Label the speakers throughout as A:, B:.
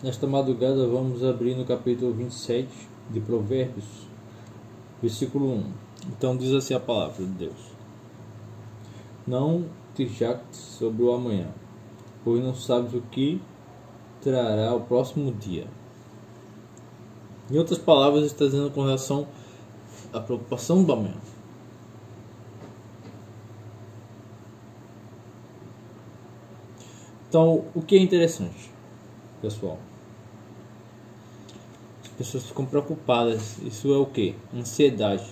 A: Nesta madrugada vamos abrir no capítulo 27 de Provérbios, versículo 1. Então diz assim a palavra de Deus: Não te jactes sobre o amanhã, pois não sabes o que trará o próximo dia. Em outras palavras, está dizendo com relação à preocupação do amanhã. Então, o que é interessante, pessoal? As pessoas ficam preocupadas. Isso é o que? Ansiedade.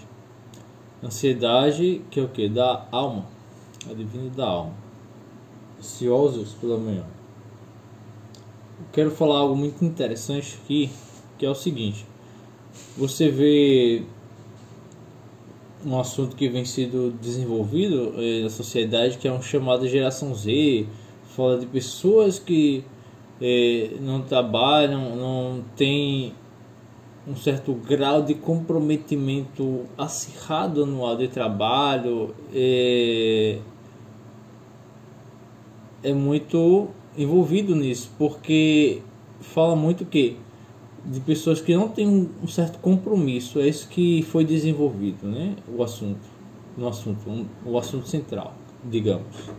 A: Ansiedade que é o que? Da alma. Advindo da alma. Ansiosos pela manhã. Eu quero falar algo muito interessante aqui, que é o seguinte. Você vê um assunto que vem sendo desenvolvido na sociedade, que é um chamado geração Z. Fala de pessoas que não trabalham, não têm um certo grau de comprometimento acirrado anual de trabalho, é muito envolvido nisso, porque fala muito que de pessoas que não têm um certo compromisso. É isso que foi desenvolvido, né? O assunto central, digamos.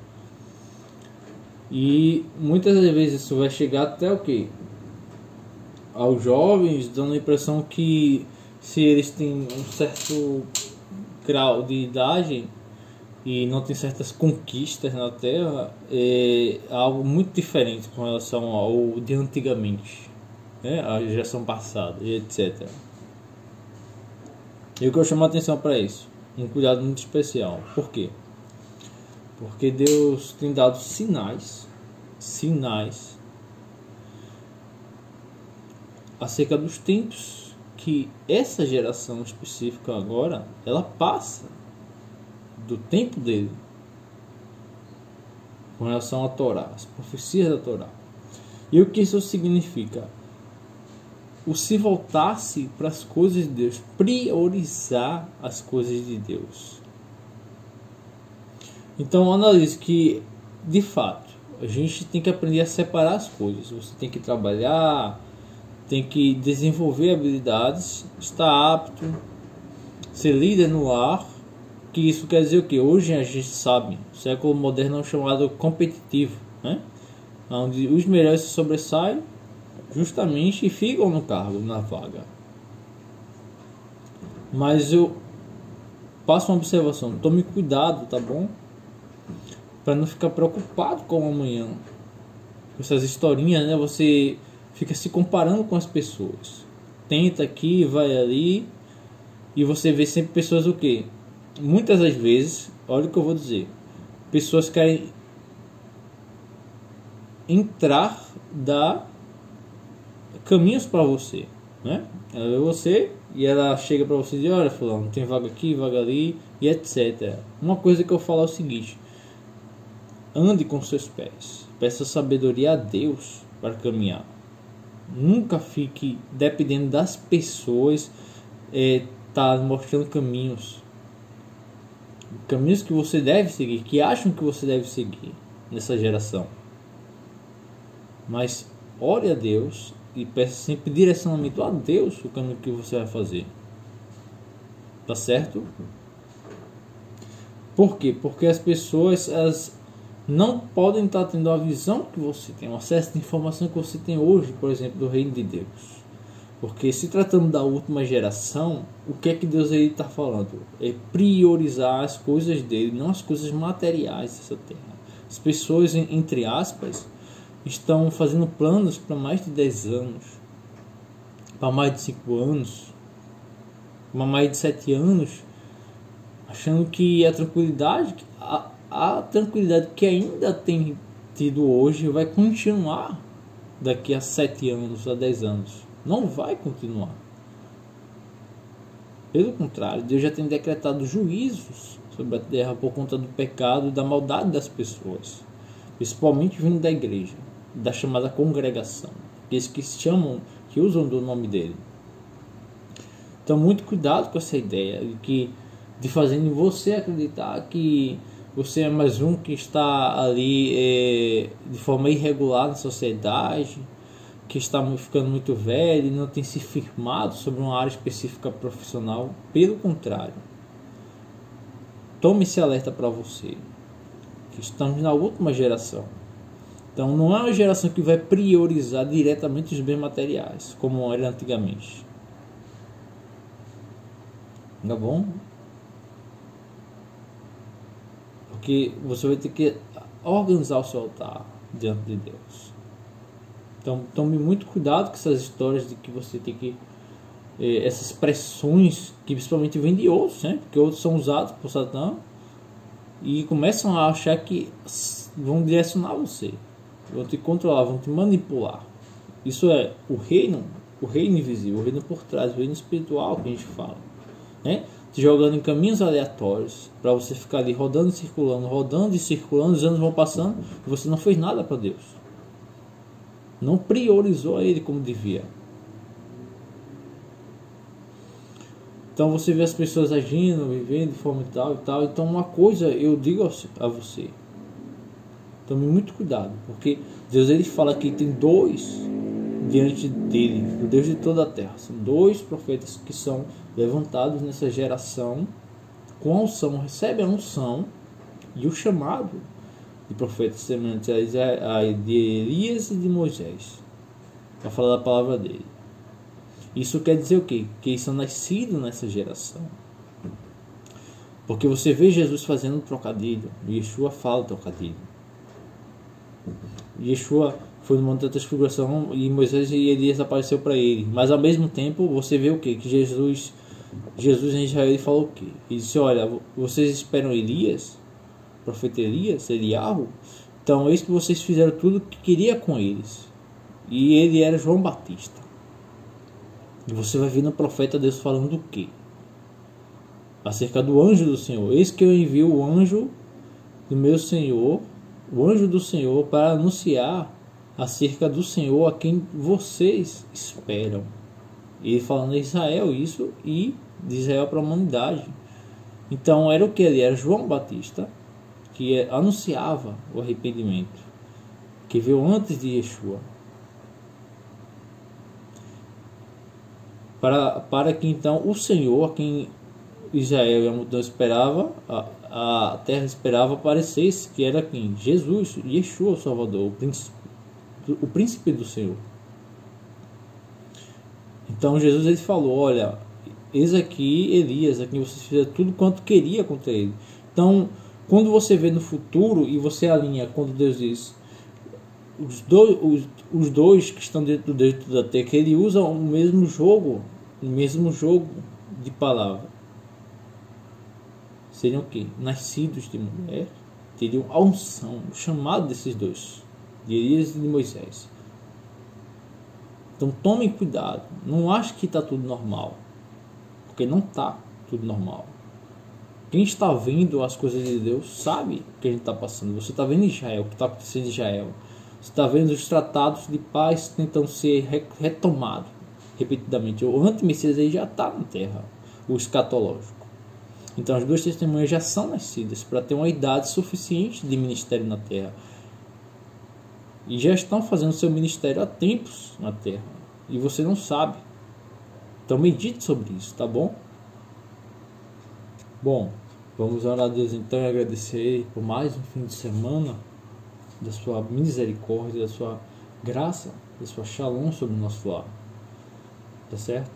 A: E muitas vezes isso vai chegar até o que? Aos jovens, dando a impressão que se eles têm um certo grau de idade e não tem certas conquistas na Terra, é algo muito diferente com relação ao de antigamente, né? A geração passada e etc. Eu quero chamar a atenção para isso, um cuidado muito especial. Por quê? Porque Deus tem dado sinais acerca dos tempos que essa geração específica agora, ela passa do tempo dele com relação à Torá, as profecias da Torá. E o que isso significa? O se voltar-se para as coisas de Deus, priorizar as coisas de Deus. Então analise que, de fato, a gente tem que aprender a separar as coisas. Você tem que trabalhar, tem que desenvolver habilidades, estar apto, ser líder no lar. Que isso quer dizer o que? Hoje a gente sabe, o século moderno é um chamado competitivo, né? Onde os melhores se sobressaem justamente e ficam no cargo, na vaga. Mas eu passo uma observação: tome cuidado, tá bom? Para não ficar preocupado com o amanhã. Com essas historinhas, né? Você fica se comparando com as pessoas. Tenta aqui, vai ali. E você vê sempre pessoas o quê? Muitas das vezes, olha o que eu vou dizer. Pessoas querem entrar, dar caminhos para você, né? Ela vê você e ela chega para você e diz: olha, fulano, tem vaga aqui, vaga ali, e etc. Uma coisa que eu falo é o seguinte: ande com seus pés, peça sabedoria a Deus para caminhar. Nunca fique dependendo das pessoas, tá mostrando caminhos que você deve seguir, que acham que você deve seguir nessa geração. Mas ore a Deus e peça sempre direcionamento a Deus o caminho que você vai fazer. Tá certo? Por quê? Porque as pessoas não podem estar tendo a visão que você tem, o acesso de informação que você tem hoje, por exemplo, do reino de Deus. Porque se tratando da última geração, o que é que Deus aí está falando? É priorizar as coisas dele, não as coisas materiais dessa terra. As pessoas, entre aspas, estão fazendo planos para mais de 10 anos, para mais de 5 anos, para mais de 7 anos, achando que a tranquilidade que ainda tem tido hoje vai continuar daqui a 7 anos, a 10 anos. Não vai continuar. Pelo contrário, Deus já tem decretado juízos sobre a terra por conta do pecado e da maldade das pessoas, principalmente vindo da igreja, da chamada congregação, aqueles que se chamam, que usam do nome dele. Então, muito cuidado com essa ideia de fazer em você acreditar que você é mais um que está ali de forma irregular na sociedade, que está ficando muito velho e não tem se firmado sobre uma área específica profissional. Pelo contrário, tome esse alerta para você, que estamos na última geração. Então não é uma geração que vai priorizar diretamente os bens materiais, como era antigamente. Tá bom? Porque você vai ter que organizar o seu altar diante de Deus. Então tome muito cuidado com essas histórias de que você tem que essas pressões que principalmente vêm de outros, né? Porque outros são usados por Satã e começam a achar que vão direcionar você, vão te controlar, vão te manipular. Isso é o reino invisível, o reino por trás, o reino espiritual que a gente fala, né? Te jogando em caminhos aleatórios para você ficar ali rodando e circulando, os anos vão passando e você não fez nada para Deus, não priorizou a Ele como devia. Então você vê as pessoas agindo, vivendo de forma tal e tal. Então uma coisa eu digo a você, tome muito cuidado, porque Deus ele fala que tem dois diante dele, o Deus de toda a terra. São dois profetas que são levantados nessa geração com a unção, recebem a unção e o chamado de profetas semelhantes a de Elias e de Moisés, para falar da palavra dele. Isso quer dizer o quê? Que eles são nascidos nessa geração. Porque você vê Jesus fazendo um trocadilho. Yeshua fala trocadilho. Yeshua foi no Monte da Transfiguração e Moisés e Elias apareceu para ele. Mas ao mesmo tempo você vê o quê? Que Jesus em Israel ele falou o quê? Ele disse, olha, vocês esperam Elias? O profeta Elias? Eliarro? Então eis que vocês fizeram tudo o que queria com eles. E ele era João Batista. E você vai ver no profeta Deus falando o quê? Acerca do anjo do Senhor. Eis que eu envio o anjo do meu Senhor, o anjo do Senhor, para anunciar acerca do Senhor a quem vocês esperam. Ele falando de Israel isso, e de Israel para a humanidade. Então era o que ele era? João Batista, que anunciava o arrependimento, que veio antes de Yeshua. Para que então o Senhor, a quem Israel e a multidão esperava, a terra esperava, aparecesse, que era quem? Jesus, Yeshua, o Salvador, o príncipe do Senhor. Então Jesus ele falou, olha, eis aqui Elias, a quem vocês fizeram tudo quanto queria contra ele. Então, quando você vê no futuro e você alinha quando Deus diz, os dois que estão dentro do Deus de toda a terra, que ele usa o mesmo jogo de palavra. Seriam o quê? Nascidos de mulher, teriam a unção, o chamado desses dois, de Elias e de Moisés. Então tomem cuidado, não ache que está tudo normal, porque não está tudo normal. Quem está vendo as coisas de Deus sabe o que a gente está passando. Você está vendo Israel, o que está acontecendo em Israel. Você está vendo os tratados de paz tentando ser retomados repetidamente. O anti-messias aí já está na terra, o escatológico. Então as duas testemunhas já são nascidas para ter uma idade suficiente de ministério na terra. E já estão fazendo seu ministério há tempos na terra. E você não sabe. Então medite sobre isso, tá bom? Bom, vamos orar a Deus então e agradecer por mais um fim de semana, da sua misericórdia, da sua graça, da sua shalom sobre o nosso lar. Tá certo?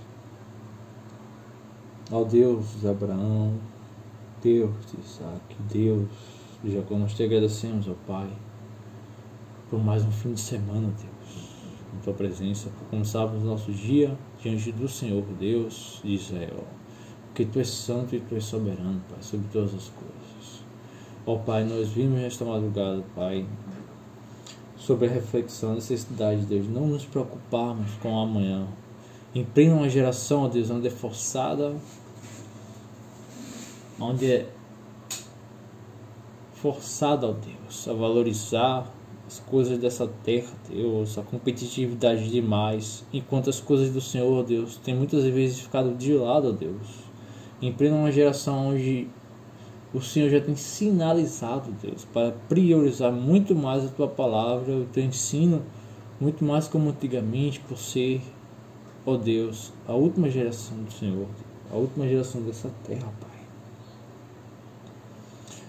A: Ó Deus de Abraão, Deus de Isaac, Deus de Jacó, nós te agradecemos, ó Pai, por mais um fim de semana, Deus, em tua presença, por começarmos o nosso dia diante do Senhor, Deus de Israel, porque tu és santo e tu és soberano, Pai, sobre todas as coisas. Ó Pai, nós vimos nesta madrugada, Pai, sobre a reflexão, a necessidade de Deus, não nos preocuparmos com o amanhã. Em plena uma geração, ó Deus, onde é forçada, onde é forçada, ó Deus, a valorizar as coisas dessa terra, Deus, a competitividade demais, enquanto as coisas do Senhor, ó Deus, tem muitas vezes ficado de lado, ó Deus. Em plena uma geração onde o Senhor já tem sinalizado, Deus, para priorizar muito mais a tua palavra, o teu ensino, muito mais como antigamente, por ser, ó Deus, a última geração do Senhor, a última geração dessa terra, Pai.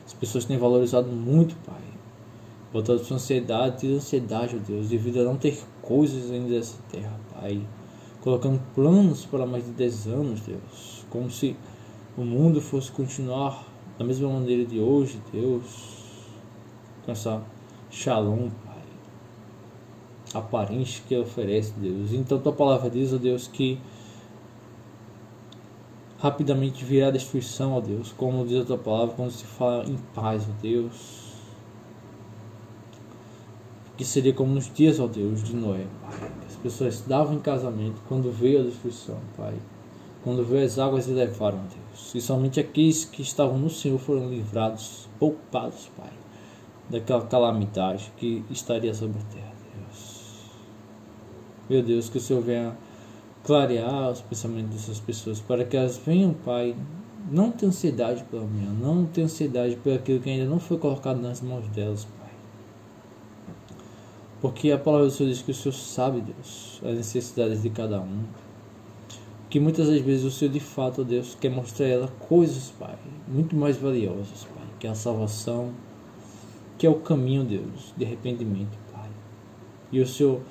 A: As pessoas têm valorizado muito, Pai, botando sua ansiedade e ansiedade, ó Deus, devido a não ter coisas ainda dessa terra, Pai, colocando planos para mais de 10 anos, Deus, como se o mundo fosse continuar da mesma maneira de hoje, Deus, com essa shalom, Pai, aparente que oferece, Deus. Então tua palavra diz, ó Deus, que rapidamente virá a destruição, ó Deus, como diz a tua palavra, quando se fala em paz, ó Deus, que seria como nos dias, ó Deus, de Noé, Pai. As pessoas davam em casamento quando veio a destruição, Pai, quando veio as águas e levaram, ó Deus, e somente aqueles que estavam no Senhor foram livrados, poupados, Pai, daquela calamidade que estaria sobre a terra, Deus. Meu Deus, que o Senhor venha clarear os pensamentos dessas pessoas, para que elas venham, Pai, não ter ansiedade pela manhã, não ter ansiedade por aquilo que ainda não foi colocado nas mãos delas, Pai. Porque a palavra do Senhor diz que o Senhor sabe, Deus, as necessidades de cada um. Que muitas das vezes o Senhor, de fato, Deus, quer mostrar a ela coisas, Pai, muito mais valiosas, Pai, que é a salvação, que é o caminho, Deus, de arrependimento, Pai. E o Senhor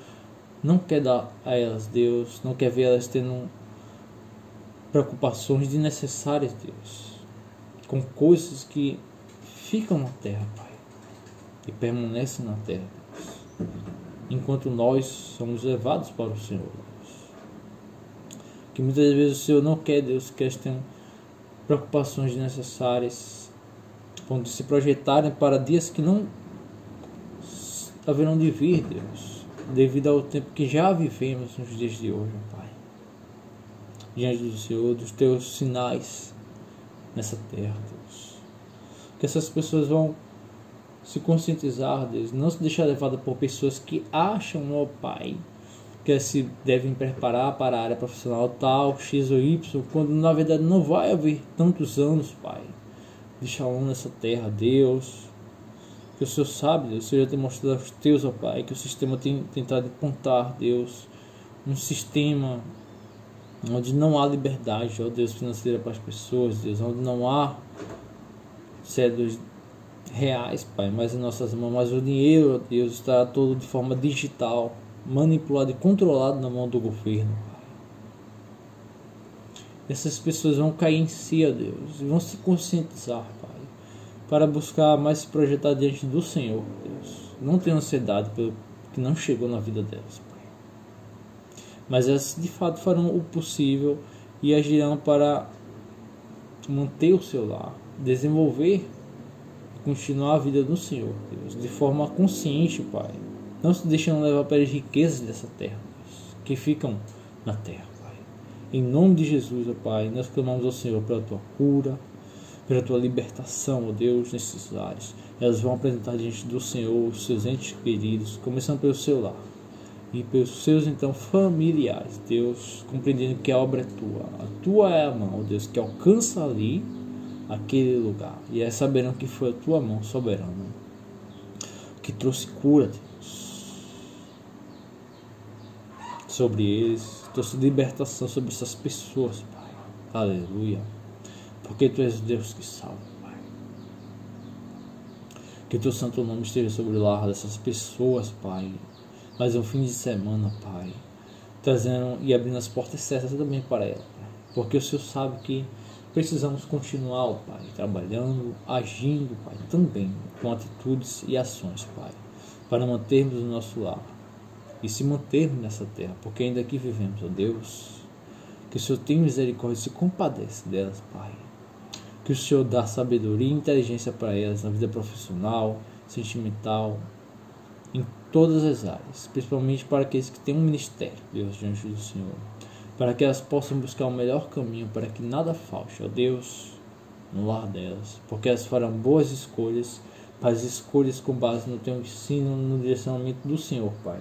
A: não quer dar a elas, Deus, não quer ver elas tendo preocupações desnecessárias, Deus, com coisas que ficam na terra, Pai, e permanecem na terra, Deus, enquanto nós somos levados para o Senhor, Deus. Que muitas vezes o Senhor não quer, Deus, que elas tenham preocupações desnecessárias, quando se projetarem para dias que não haverão de vir, Deus, devido ao tempo que já vivemos nos dias de hoje, Pai, diante do Senhor, dos teus sinais nessa terra, Deus. Que essas pessoas vão se conscientizar, Deus, não se deixar levada por pessoas que acham, ó Pai, que elas se devem preparar para a área profissional tal, X ou Y, quando na verdade não vai haver tantos anos, Pai, de shalom nessa terra, Deus. Que o Senhor sabe, Deus, o Senhor já tem mostrado aos teus, ó Pai, que o sistema tem tentado apontar, Deus, um sistema onde não há liberdade, ó Deus, financeira para as pessoas, Deus, onde não há cédulas reais, Pai, mas em nossas mãos, mas o dinheiro, ó Deus, está todo de forma digital, manipulado e controlado na mão do governo, Pai. Essas pessoas vão cair em si, ó Deus, e vão se conscientizar, Pai, para buscar mais se projetar diante do Senhor, Deus. Não tenham ansiedade pelo que não chegou na vida delas, Pai. Mas elas de fato farão o possível e agirão para manter o seu lar, desenvolver e continuar a vida do Senhor, Deus, de forma consciente, Pai. Não se deixando levar pelas riquezas dessa terra, Deus, que ficam na terra, Pai. Em nome de Jesus, ó Pai, nós clamamos ao Senhor pela tua cura, pela tua libertação, ó Deus, nesses lares. Elas vão apresentar diante do Senhor os seus entes queridos, começando pelo seu lar e pelos seus então familiares, Deus, compreendendo que a obra é tua é a mão, ó Deus, que alcança ali aquele lugar, e é saberão que foi a tua mão soberana que trouxe cura, Deus, sobre eles, trouxe libertação sobre essas pessoas, Pai. Aleluia. Porque tu és Deus que salva, Pai. Que teu santo nome esteja sobre o lar dessas pessoas, Pai. Mais um fim de semana, Pai, trazendo e abrindo as portas certas também para ela, Pai. Porque o Senhor sabe que precisamos continuar, Pai, trabalhando, agindo, Pai, também com atitudes e ações, Pai, para mantermos o nosso lar e se mantermos nessa terra, porque ainda aqui vivemos, ó Deus. Que o Senhor tenha misericórdia e se compadece delas, Pai. Que o Senhor dá sabedoria e inteligência para elas na vida profissional, sentimental, em todas as áreas, principalmente para aqueles que têm um ministério, Deus, diante do Senhor, para que elas possam buscar o melhor caminho, para que nada falte, ó Deus, no lar delas, porque elas farão boas escolhas, mas escolhas com base no teu ensino, no direcionamento do Senhor, Pai,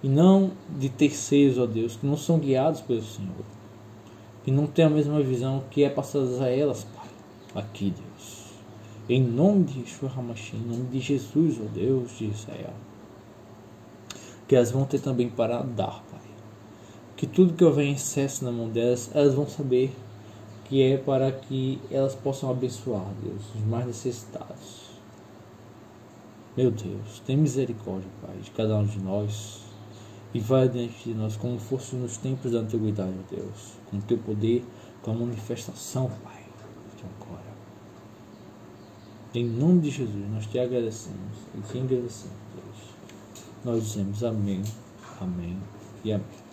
A: e não de terceiros, ó Deus, que não são guiados pelo Senhor, que não têm a mesma visão que é passada a elas, Pai, aqui, Deus, em nome de Yeshua HaMashiach, em nome de Jesus, ó Deus de Israel. que elas vão ter também para dar, Pai. Que tudo que houver em excesso na mão delas, elas vão saber que é para que elas possam abençoar, Deus, os mais necessitados. Meu Deus, tem misericórdia, Pai, de cada um de nós e vai diante de nós como fosse nos tempos da antiguidade, Deus, com o teu poder, com a manifestação, Pai, de agora. Em nome de Jesus, nós te agradecemos e te agradecemos, Deus. Nós dizemos amém, amém e amém.